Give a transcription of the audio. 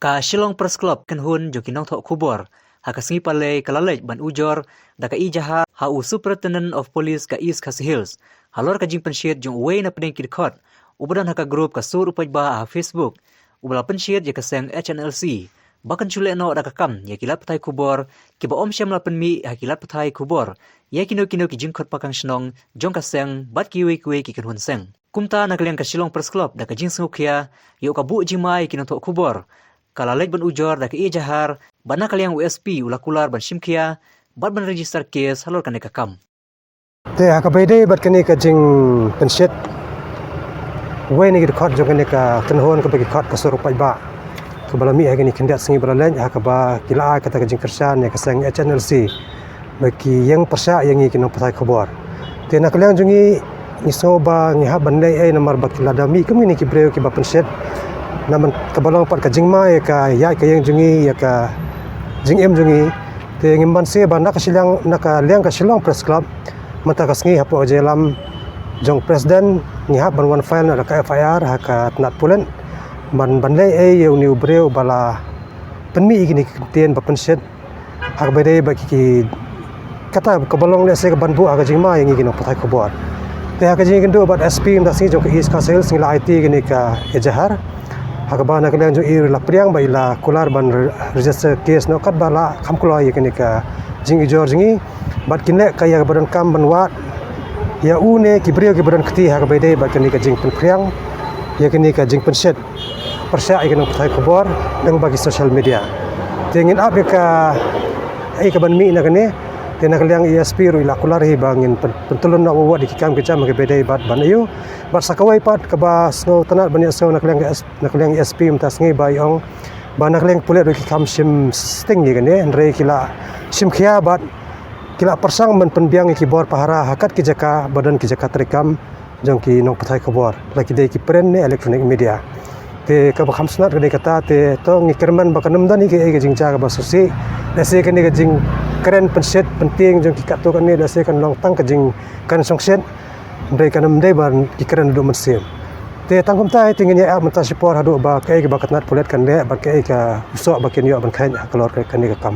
Ka Shillong Press Club kan hun jo kinong thok khubor ha kasngi pale kalalej ban ujor da ka ijaha ha u Superintendent of Police ka East Khasi Hills halor ka jing pensiet jong way na pedeng kidkhot ubadan ha ka group ka sur upaj ba ha Facebook ubala pensiet je ka seng HNLC bakan chule no da ka kam ye kilat patai khubor ki ba om shem la penmi ha kilat patai khubor ye kino ki jing khot pakang shnong jong ka seng bat ki we ki kan hun seng kumta na kaleng ka Shillong Press Club da ka jing sngukya yo ka bu jimai kinong thok khubor kalalej ban ujor da ka ijahar bana kaliang USP ulakular ban shimkia bat ban register case halor kan ka kam te ha ka bede bat kan ka jing pensiet we ni khot jong kan ka tenhon ka bagi khot ka sur upaj ba ka balami ha ni kendat singi balalej ha ka ba kila kata ka jing kersan ya ka seng HNLC bagi yang persa yang ni kinong patai khabar te na kaliang jungi ni soba ni ha ban lei namar bakila dami kami ni ki breu ki ba pensiet naman kabalong pat ka jingma ka ya ka yang jungi ya ka jing em jungi te ngimban se ba nak silang naka liang ka Shillong Press Club mata ka sngi hapo jelam jong president ni ha ban one file na ka FIR ha ka tnat pulen ban lei ye ni breu bala penmi igini tien ba pensiet ha ba dei ba ki kata kabalong le se ka ban bu ha ka jingma yang igino patai khabar te ha ka jing kendo bat SP nda singi jong East Khasi Hills ngila IT gini ka ejahar hakabana kalian jo ir la priang ba ila kular ban register case no kat bala kham kulo ye kini ka jing ijor jingi bat kinle kaya badan kam ban wat ya une ki brio ki badan khti ha ba dei ba kini ka jing pen priang ye kini ka jing pen set persya ye kini patai khabar dang bagi social media tengin up ka ai ka ban mi na kene tena kaliang ESP ru ila kular hi bangin pentulun na wa di kam kecam ke bedai bat ban ayu bar sakawai pat ka ba snow tanat ban so na kaliang ESP mtas ngi ba yong ba na kaliang pulet ru kam sim sting ni gane re kila sim khia bat kila persang men penbiang ki bor pahara hakat ki jaka badan ki jaka trikam jong ki nong pathai khabar laki dei ki pren ne electronic media te ka ba kham snat gade kata te to ngi kerman ba kanam dan ki e jingcha ka ba susi dase kan ni ka jing keren pensiet penting jong ki kato kan ni dase kan long tang ka jing kan songset dei kanam dei ban ki keren do mensim te tangkum tai tingin ya menta support hadu ba kai ba katnat pulet kan le ba kai ka usok ba ken yo ban khain kalor kan ni ka kam